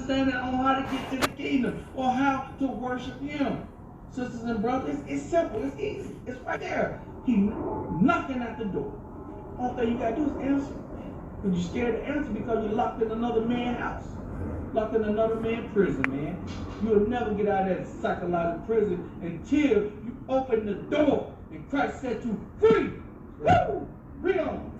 understanding on how to get to the kingdom or how to worship him. Sisters and brothers, it's simple, it's easy, it's right there. He knocking at the door. All thing you gotta do is answer. But you're scared to answer because you're locked in another man's house. Locked in another man's prison, man. You'll never get out of that psychological prison until you open the door and Christ set you free. Woo! Read on.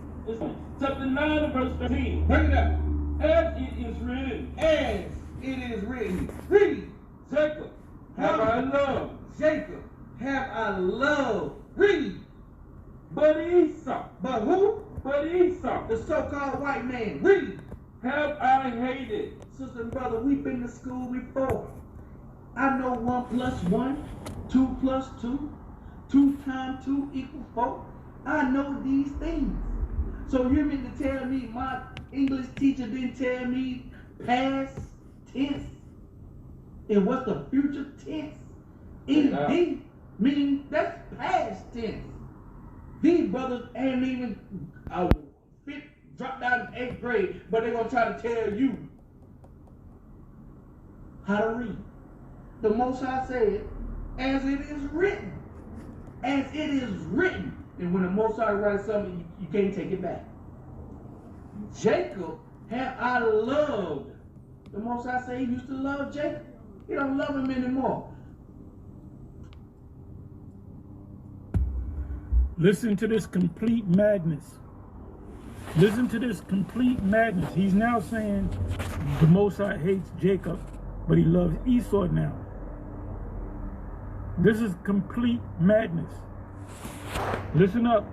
Chapter 9 and verse 13. Bring it up. As it is written, As it is written. Read. Jacob have I loved, Jacob have I loved. Read. but Esau, But who? but Esau The so-called white man. Read. have I hated. Sister and brother, we've been to school before. I know 1 plus 1, 2 plus 2, 2 times 2 equals 4. I know these things. So you mean to tell me my English teacher didn't tell me past tense? And what's the future tense? ED, meaning that's past tense. These brothers ain't even dropped out of 8th grade, but they're going to try to tell you how to read. The Most High said, as it is written. As it is written. And when the Most High writes something, you can't take it back. Jacob have I loved. The Most High said he used to love Jacob. He don't love him anymore. Listen to this complete madness. Listen to this complete madness. He's now saying the Most High hates Jacob, but he loves Esau now. This is complete madness. Listen up.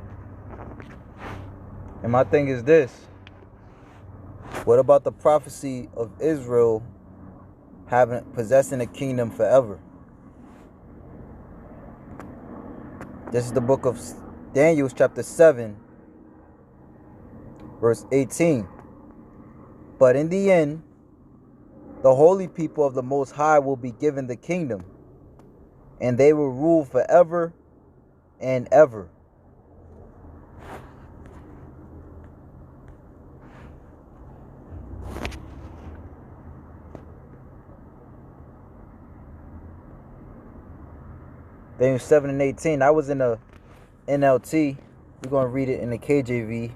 And my thing is this. What about the prophecy of Israel possessing the kingdom forever? This is the book of Daniel, chapter 7, verse 18. But in the end, the holy people of the Most High will be given the kingdom, and they will rule forever and ever. Daniel 7 and 18. I was in the NLT. We're going to read it in the KJV.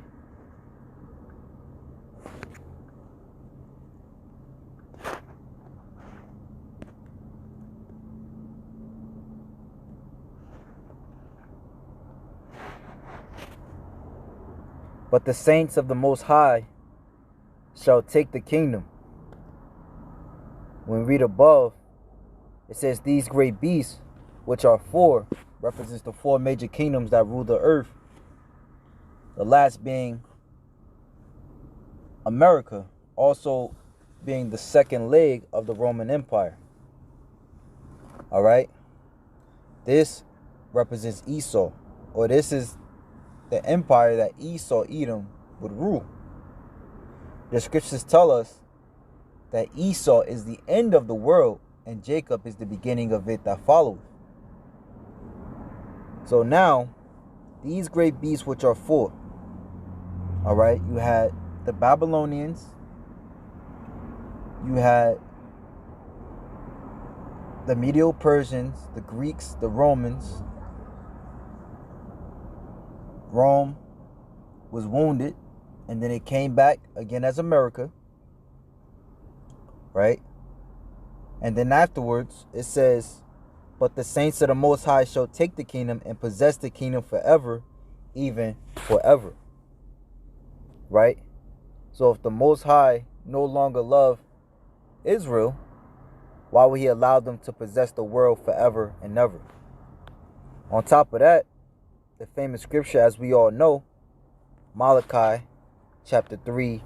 But the saints of the Most High shall take the kingdom. When we read above, it says these great beasts, which are 4, represents the 4 major kingdoms that rule the earth. The last being America, also being the second leg of the Roman Empire. All right. This represents Esau, or this is the empire that Esau, Edom, would rule. The scriptures tell us that Esau is the end of the world and Jacob is the beginning of it that followeth. So now, these great beasts which are 4, all right, you had the Babylonians, you had the Medo-Persians, the Greeks, the Romans. Rome was wounded, and then it came back again as America, right? And then afterwards, it says, but the saints of the Most High shall take the kingdom and possess the kingdom forever, even forever. Right? So if the Most High no longer loved Israel, why would he allow them to possess the world forever and ever? On top of that, the famous scripture, as we all know, Malachi chapter 3,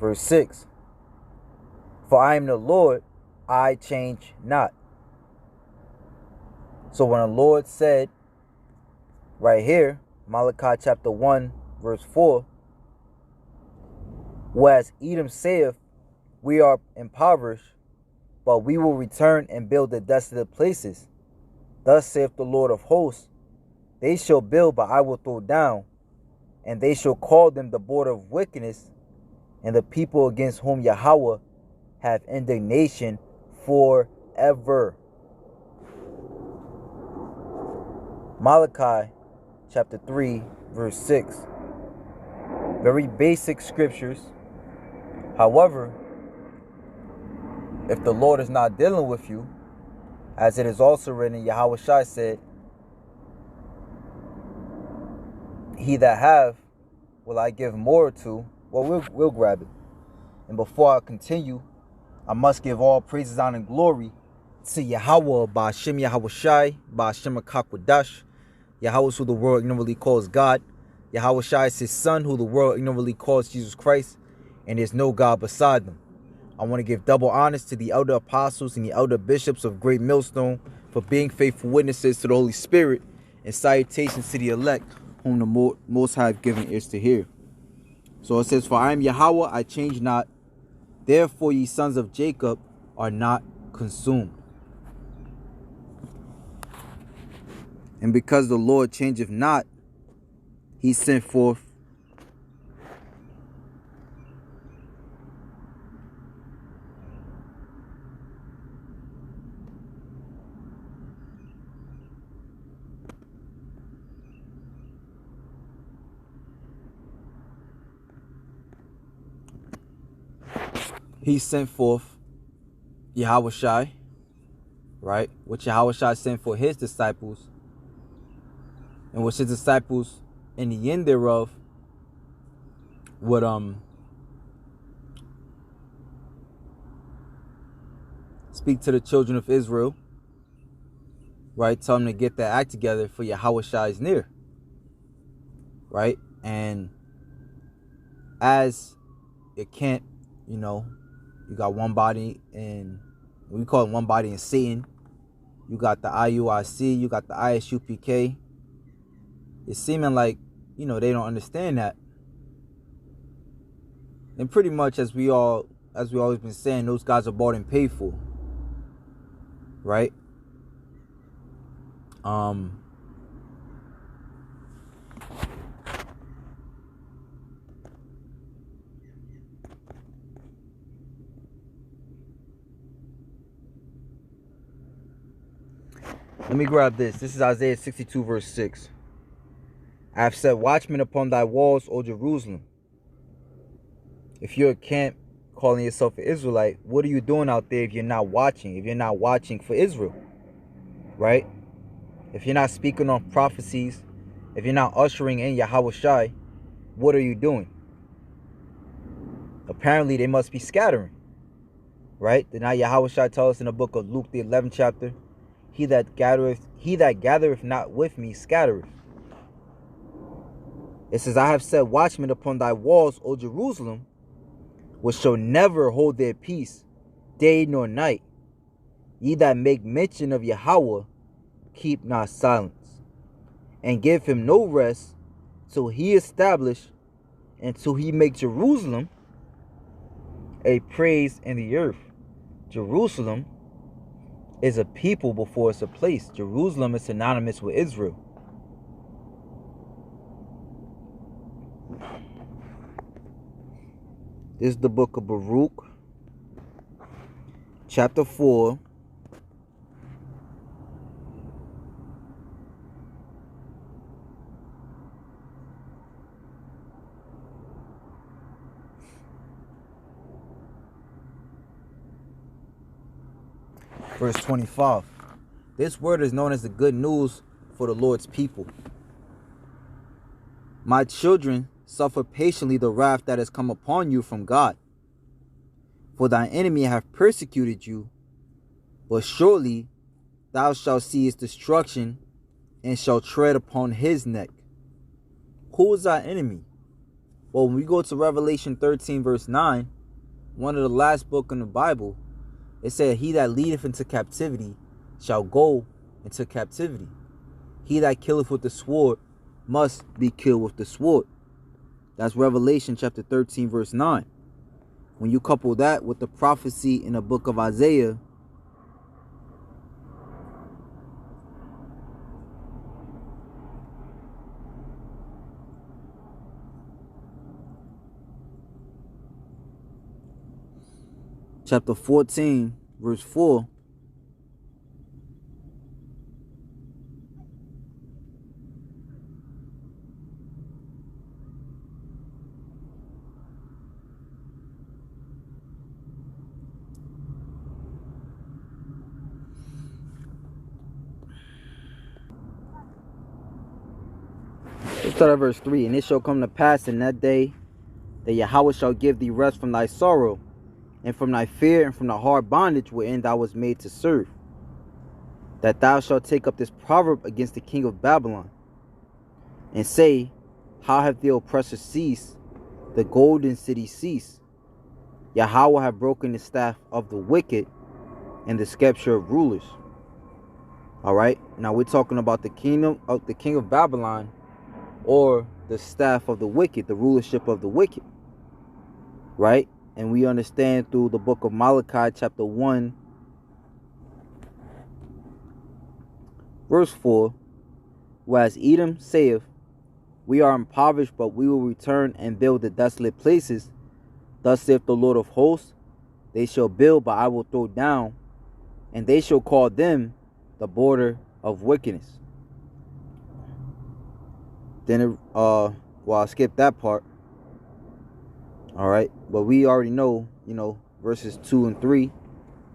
verse 6. For I am the Lord, I change not. So when the Lord said right here, Malachi chapter 1, verse 4, whereas Edom saith, we are impoverished, but we will return and build the desolate places. Thus saith the Lord of hosts, they shall build, but I will throw down, and they shall call them the border of wickedness, and the people against whom Yahweh have indignation forever. Malachi chapter 3 verse 6. Very basic scriptures. However, if the Lord is not dealing with you, as it is also written, Yahweh Shai said, he that have will I give more to. Well, we'll grab it. And before I continue, I must give all praises, honor, and glory to Yahweh, Ba'ashem Yahweh Shai, Ba'ashem Akakwadash. Yahweh is who the world ignorantly calls God. Yahweh Shai is his son, who the world ignorantly calls Jesus Christ. And there's no God beside them. I want to give double honors to the elder apostles and the elder bishops of Great Millstone for being faithful witnesses to the Holy Spirit, and salutations to the elect whom the Most High have given ears to hear. So it says, for I am Yahweh, I change not. Therefore ye sons of Jacob are not consumed. And because the Lord changeth not, he sent forth Yahweh Shai, right? Which Yahweh Shai sent for his disciples, and which his disciples in the end thereof would speak to the children of Israel, right? Tell them to get their act together, for Yahweh Shai is near, right? And as it can't, you got one body in, we call it one body in Satan. You got the IUIC, you got the ISUPK. It's seeming like, they don't understand that. And pretty much as we always been saying, those guys are bought and paid for. Right? Let me grab this. This is Isaiah 62 verse 6. I have set watchmen upon thy walls, O Jerusalem. If you're a camp calling yourself an Israelite, what are you doing out there if you're not watching? If you're not watching for Israel, right? If you're not speaking on prophecies, if you're not ushering in Yahweh Shai, what are you doing? Apparently, they must be scattering, right? Did not Yahweh Shai tell us in the book of Luke, the 11th chapter, he that gathereth not with me scattereth. It says, I have set watchmen upon thy walls, O Jerusalem, which shall never hold their peace, day nor night. Ye that make mention of Yahweh, keep not silence, and give him no rest, till he establish, and till he make Jerusalem a praise in the earth. Jerusalem is a people before it's a place. Jerusalem is synonymous with Israel. This is the book of Baruch, chapter 4. Verse 25. This word is known as the good news for the Lord's people. My children, suffer patiently the wrath that has come upon you from God. For thine enemy hath persecuted you, but surely thou shalt see his destruction, and shalt tread upon his neck. Who is our enemy? Well, when we go to Revelation 13 verse 9, one of the last book in the Bible, it said, he that leadeth into captivity shall go into captivity. He that killeth with the sword must be killed with the sword. That's Revelation chapter 13 verse 9. When you couple that with the prophecy in the book of Isaiah, chapter 14, verse 4. Let's start at verse 3. And it shall come to pass in that day that Yahweh shall give thee rest from thy sorrow, and from thy fear, and from the hard bondage wherein thou was made to serve, that thou shalt take up this proverb against the king of Babylon, and say, how have the oppressor ceased, the golden city ceased? Yahweh have broken the staff of the wicked and the scepter of rulers. All right, now we're talking about the kingdom of the king of Babylon, or the staff of the wicked, the rulership of the wicked, right? And we understand through the book of Malachi chapter 1 verse 4, whereas Edom saith, we are impoverished, but we will return and build the desolate places. Thus saith the Lord of hosts, they shall build, but I will throw down, and they shall call them the border of wickedness. Then well, I'll skip that part. All right, but we already know, verses 2 and 3.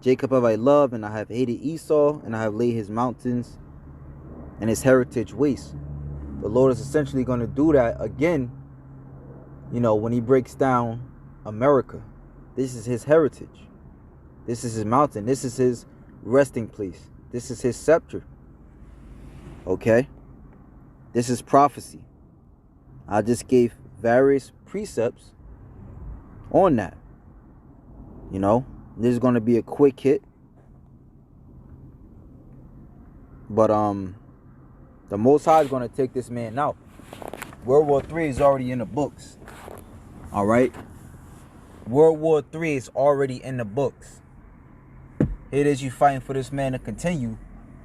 Jacob have I loved, and I have hated Esau, and I have laid his mountains and his heritage waste. The Lord is essentially going to do that again, when he breaks down America. This is his heritage. This is his mountain. This is his resting place. This is his scepter. Okay? This is prophecy. I just gave various precepts on that. This is going to be a quick hit. But the Most High is going to take this man out. World War III is already in the books. All right? World War III is already in the books. Here it is, you fighting for this man to continue,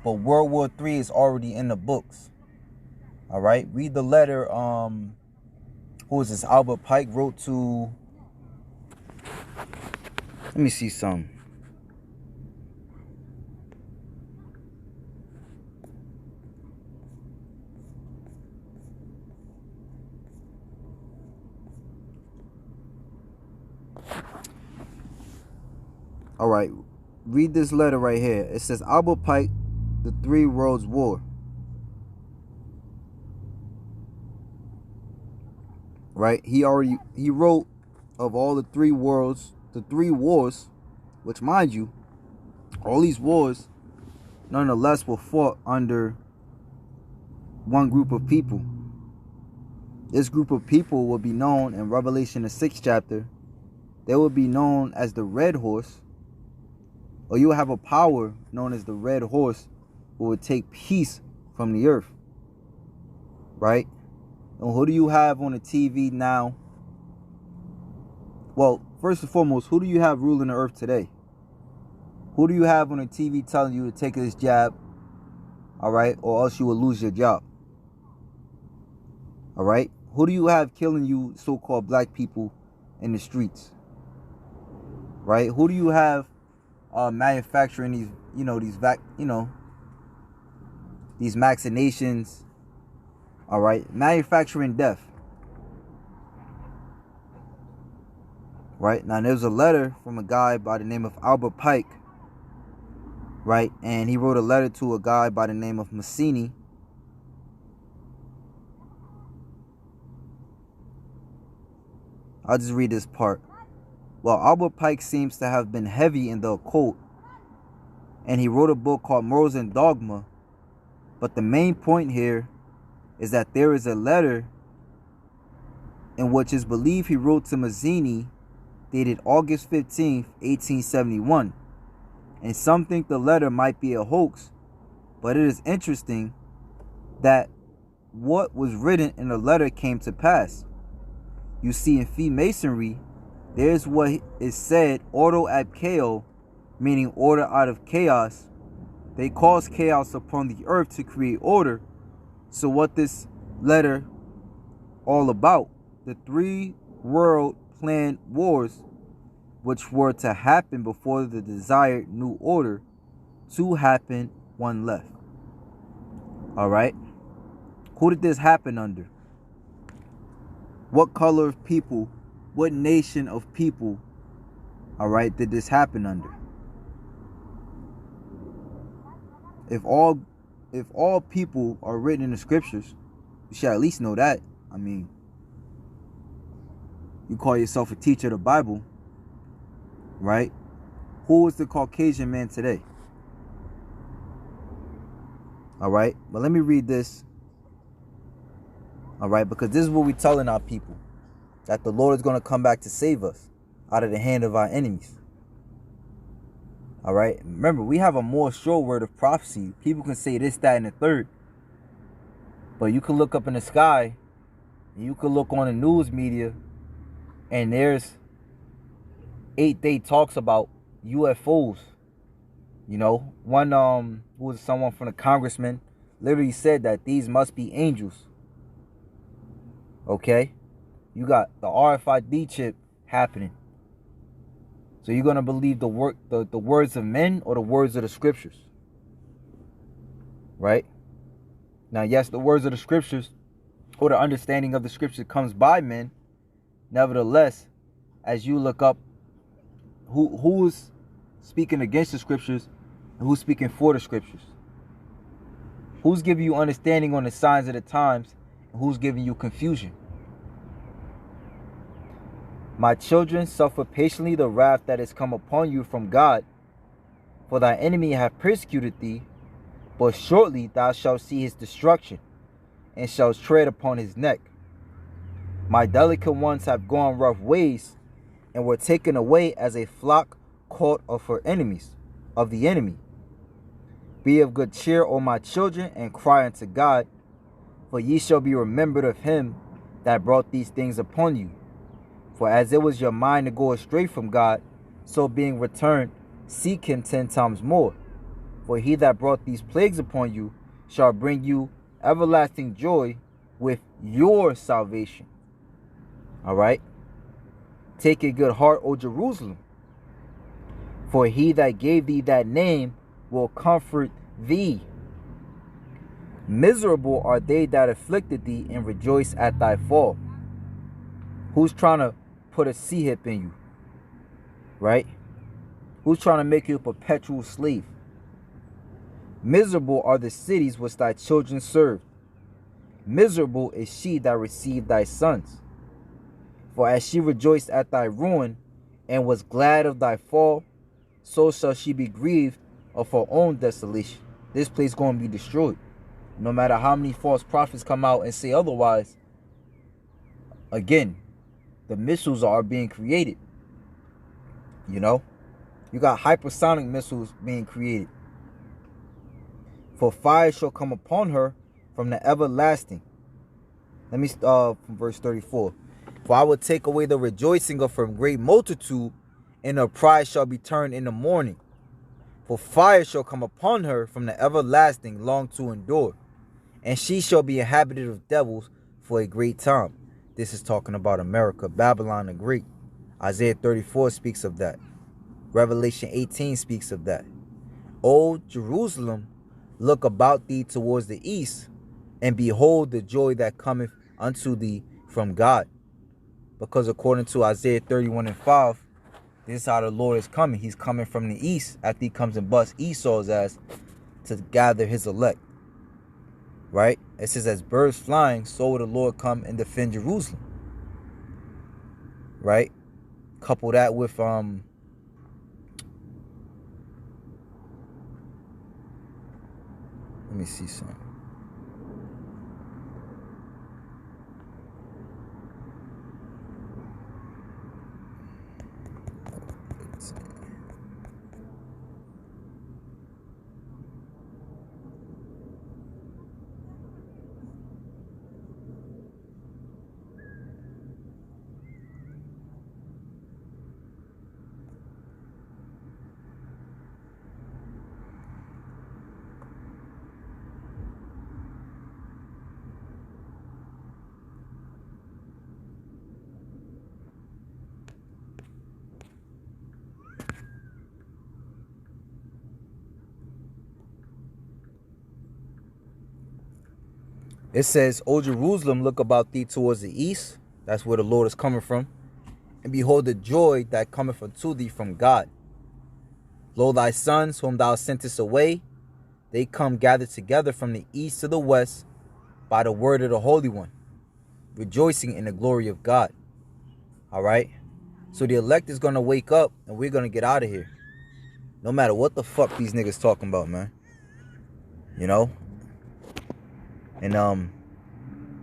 but World War III is already in the books. All right? Read the letter, who is this? Albert Pike wrote to, let me see some. All right, read this letter right here. It says, Albert Pike, The Three Worlds War. Right? He wrote of all the three worlds, the three wars, which, mind you, all these wars nonetheless were fought under one group of people. This group of people will be known in Revelation the 6th chapter. They will be known as the Red Horse, or you will have a power known as the Red Horse who will take peace from the earth. Right? And who do you have on the TV now? Well, first and foremost, who do you have ruling the earth today? Who do you have on the TV telling you to take this jab? All right? Or else you will lose your job. All right? Who do you have killing you so-called black people in the streets? Right? Who do you have manufacturing these, these vaccinations? All right, manufacturing death. Right now, there's a letter from a guy by the name of Albert Pike. Right, and he wrote a letter to a guy by the name of Mazzini. I'll just read this part. Well, Albert Pike seems to have been heavy in the occult, and he wrote a book called Morals and Dogma. But the main point here is that there is a letter in which is believed he wrote to Mazzini, dated August 15th, 1871. And some think the letter might be a hoax, but it is interesting that what was written in the letter came to pass. You see, in Freemasonry, there's what is said, ordo ab chaos, meaning order out of chaos. They cause chaos upon the earth to create order. So what this letter all about? The three world planned wars which were to happen before the desired new order to happen, one left. All right. Who did this happen under? What color of people, what nation of people, all right, did this happen under? If all people are written in the scriptures, you should at least know that. I mean, you call yourself a teacher of the Bible, right? Who is the Caucasian man today? All right, but let me read this. All right, because this is what we're telling our people, that the Lord is going to come back to save us out of the hand of our enemies. All right, remember, we have a more sure word of prophecy. People can say this, that, and the third, but you can look up in the sky, and you can look on the news media, and there's 8-day talks about UFOs. You know, one who was someone from the congressman literally said that these must be angels. Okay, you got the RFID chip happening. So you're gonna believe the words of men or the words of the scriptures, right? Now, yes, the words of the scriptures or the understanding of the scripture comes by men. Nevertheless, as you look up who's speaking against the scriptures and who's speaking for the scriptures, who's giving you understanding on the signs of the times, and who's giving you confusion. My children, suffer patiently the wrath that is come upon you from God, for thy enemy hath persecuted thee, but shortly thou shalt see his destruction, and shalt tread upon his neck. My delicate ones have gone rough ways, and were taken away as a flock caught of her enemies, of the enemy. Be of good cheer, O my children, and cry unto God, for ye shall be remembered of him that brought these things upon you. For as it was your mind to go astray from God, so being returned, seek him 10 times more. For he that brought these plagues upon you shall bring you everlasting joy with your salvation. All right? Take a good heart, O Jerusalem, for he that gave thee that name will comfort thee. Miserable are they that afflicted thee, and rejoice at thy fall. Who's trying to put a C-hip in you, right? Who's trying to make you a perpetual slave? Miserable are the cities which thy children served. Miserable is she that received thy sons. For as she rejoiced at thy ruin, and was glad of thy fall, so shall she be grieved of her own desolation. This place is going to be destroyed. No matter how many false prophets come out and say otherwise, again, the missiles are being created. You know, you got hypersonic missiles being created. For fire shall come upon her from the everlasting. Let me from verse 34. For I will take away the rejoicing of her great multitude, and her pride shall be turned in the morning. For fire shall come upon her from the everlasting, long to endure, and she shall be inhabited of devils for a great time. This is talking about America, Babylon the Great. Isaiah 34 speaks of that. Revelation 18 speaks of that. O Jerusalem, look about thee towards the east, and behold the joy that cometh unto thee from God. Because according to Isaiah 31:5, this is how the Lord is coming. He's coming from the east after he comes and busts Esau's ass to gather his elect. Right? It says, as birds flying, so will the Lord come and defend Jerusalem. Right? Couple that with let me see something. It says, O Jerusalem, look about thee towards the east. That's where the Lord is coming from. And behold the joy that cometh unto thee from God. Lo, thy sons, whom thou sentest away, they come gathered together from the east to the west by the word of the Holy One, rejoicing in the glory of God. All right? So the elect is going to wake up and we're going to get out of here. No matter what the fuck these niggas talking about, man. You know? And,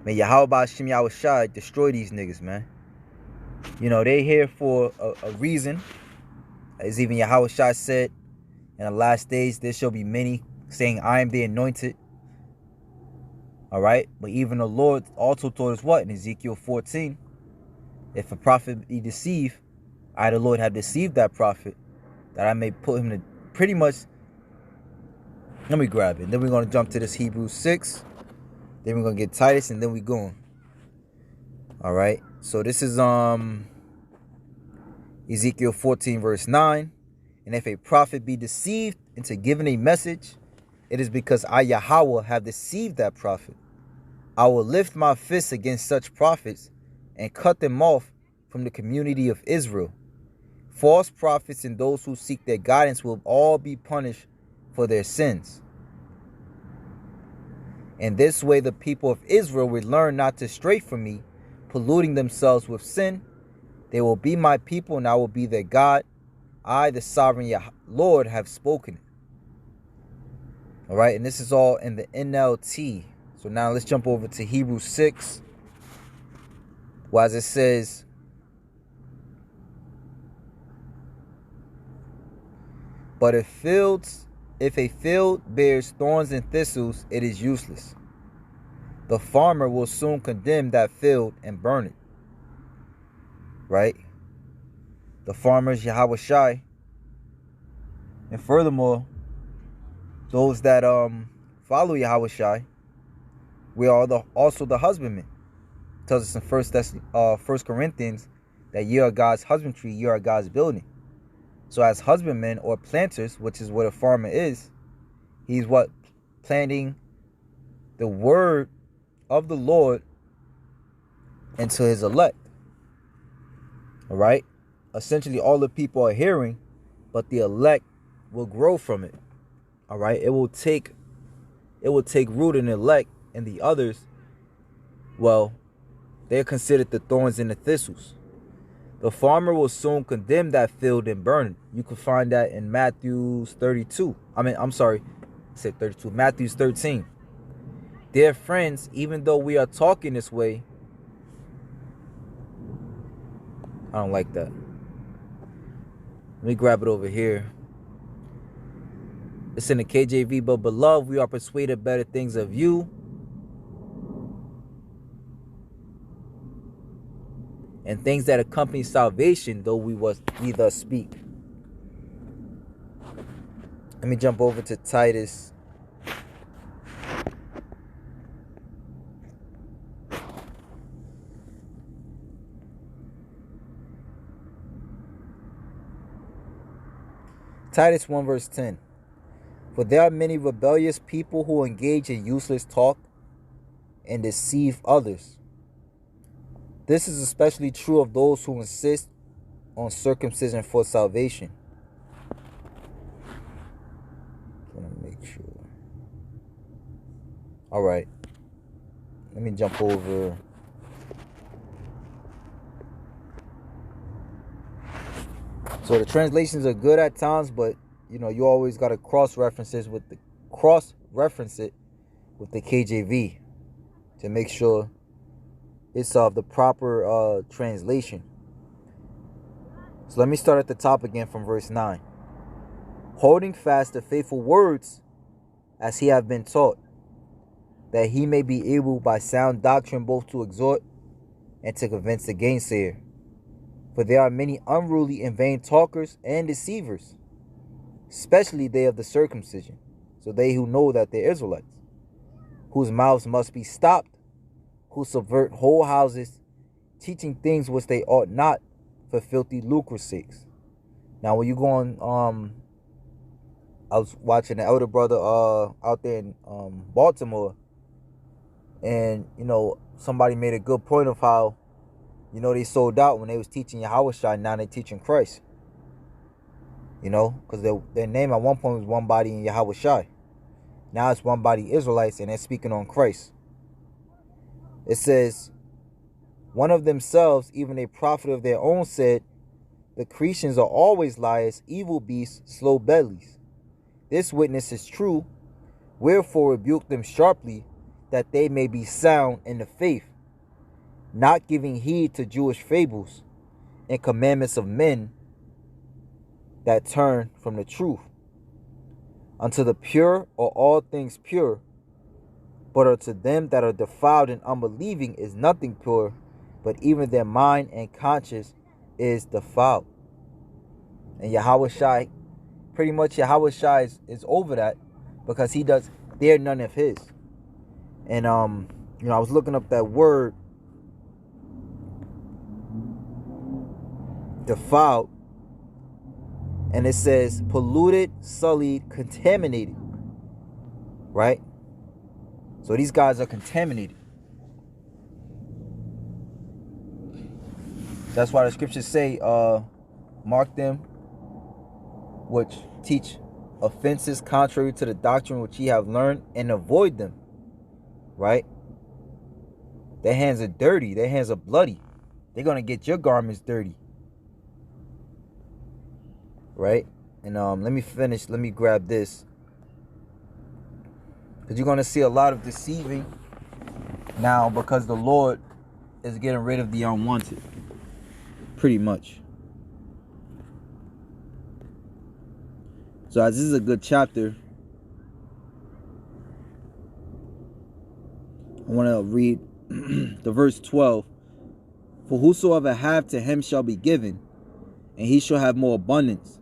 may Yahweh Hashem Yahushai destroy these niggas, man. You know, they here for a reason. As even Yahushua said, in the last days there shall be many saying, I am the anointed. All right? But even the Lord also told us what? In Ezekiel 14, if a prophet be deceived, I, the Lord, have deceived that prophet, that I may put him to pretty much. Let me grab it. Then we're going to jump to this Hebrews 6. Then we're going to get Titus, and then we going. All right? So this is Ezekiel 14 verse 9. And if a prophet be deceived into giving a message, it is because I, Yahweh, have deceived that prophet. I will lift my fist against such prophets and cut them off from the community of Israel. False prophets and those who seek their guidance will all be punished for their sins. In this way, the people of Israel will learn not to stray from me, polluting themselves with sin. They will be my people, and I will be their God. I, the sovereign Lord, have spoken. All right, and this is all in the NLT. So now let's jump over to Hebrews 6. Well, as it says, but if a field bears thorns and thistles, it is useless. The farmer will soon condemn that field and burn it. Right? The farmers, Yahweh Shai. And furthermore, those that follow Yahweh Shai, we are also the husbandmen. It tells us in 1 Corinthians that ye are God's husbandry, ye are God's building. So as husbandmen or planters, which is what a farmer is, he's what? Planting the word of the Lord into his elect. All right? Essentially, all the people are hearing, but the elect will grow from it. All right? It will take root in the elect, and the others, well, they're considered the thorns and the thistles. The farmer will soon condemn that field and burn it. You can find that in Matthew 32. I said 32. Matthew 13. Dear friends, even though we are talking this way, I don't like that. Let me grab it over here. It's in the KJV. But beloved, we are persuaded better things of you, and things that accompany salvation, though we thus speak. Let me jump over to Titus. Titus 1 verse 10. For there are many rebellious people who engage in useless talk and deceive others. This is especially true of those who insist on circumcision for salvation. Let me make sure. All right. Let me jump over. So the translations are good at times, but you know, you always got to cross-reference it with the KJV to make sure it's of the proper translation. So let me start at the top again from verse 9. Holding fast the faithful words as he have been taught, that he may be able by sound doctrine both to exhort and to convince the gainsayer. For there are many unruly and vain talkers and deceivers, especially they of the circumcision, so they who know that they're Israelites, whose mouths must be stopped, who subvert whole houses, teaching things which they ought not, for filthy lucre's sakes. Now, when you go on, I was watching the elder brother out there in Baltimore, And, somebody made a good point of how, they sold out when they was teaching Yahushua. Now they teaching Christ. Because their name at one point was One Body in Yahushua. Now it's One Body Israelites, and they're speaking on Christ. It says, one of themselves, even a prophet of their own, said, the Cretans are always liars, evil beasts, slow bellies. This witness is true, wherefore rebuke them sharply, that they may be sound in the faith, not giving heed to Jewish fables and commandments of men that turn from the truth. Unto the pure are all things pure, but unto them that are defiled and unbelieving is nothing pure, but even their mind and conscience is defiled. And Yahushua, pretty much Yahushua is over that, because they're none of his. And I was looking up that word defiled, and it says polluted, sullied, contaminated. Right? So these guys are contaminated. That's why the scriptures say, mark them which teach offenses contrary to the doctrine which ye have learned, and avoid them. Right? Their hands are dirty. Their hands are bloody. They're going to get your garments dirty. Right? And let me finish. Let me grab this. Because you're going to see a lot of deceiving now, because the Lord is getting rid of the unwanted. Pretty much. So as this is a good chapter, I want to read the verse 12. For whosoever have, to him shall be given, and he shall have more abundance.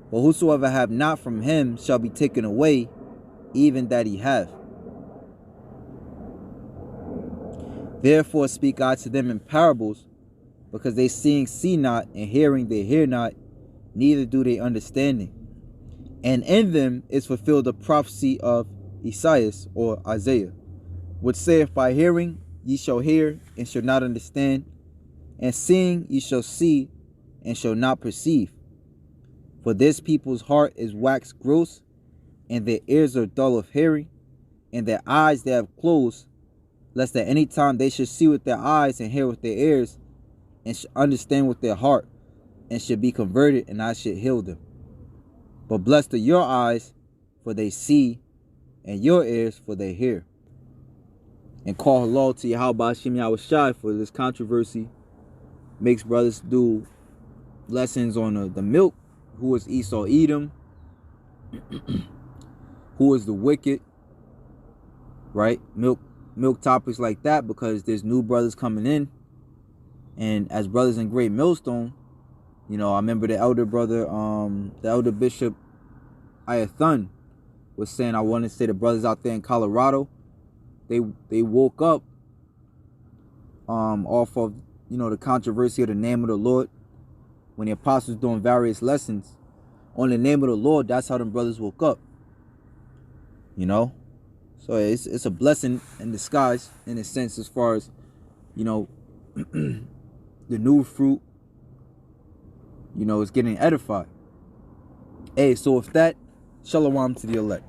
But whosoever have not, from him shall be taken away, even that he have. Therefore speak I to them in parables, because they seeing see not, and hearing they hear not, neither do they understanding. And in them is fulfilled the prophecy of Esaias, or Isaiah, which saith, by hearing ye shall hear, and shall not understand, and seeing ye shall see, and shall not perceive. For this people's heart is waxed gross, and their ears are dull of hearing, and their eyes they have closed, lest at any time they should see with their eyes, and hear with their ears, and should understand with their heart, and should be converted, and I should heal them. But blessed are your eyes, for they see, and your ears, for they hear. And call hello to Yahweh Hashem Yahushua for this controversy. Makes brothers do lessons on the milk. Who is Esau Edom? Who is the wicked? Right? Milk topics like that, because there's new brothers coming in. And as brothers in Great Millstone, I remember the elder brother, the elder bishop Ayathun was saying, I want to say the brothers out there in Colorado, they woke up off of, the controversy of the name of the Lord. When the apostles doing various lessons on the name of the Lord, that's how them brothers woke up. So it's a blessing in disguise, in a sense, as far as, the new fruit, is getting edified. Hey, so with that, shalom to the elect.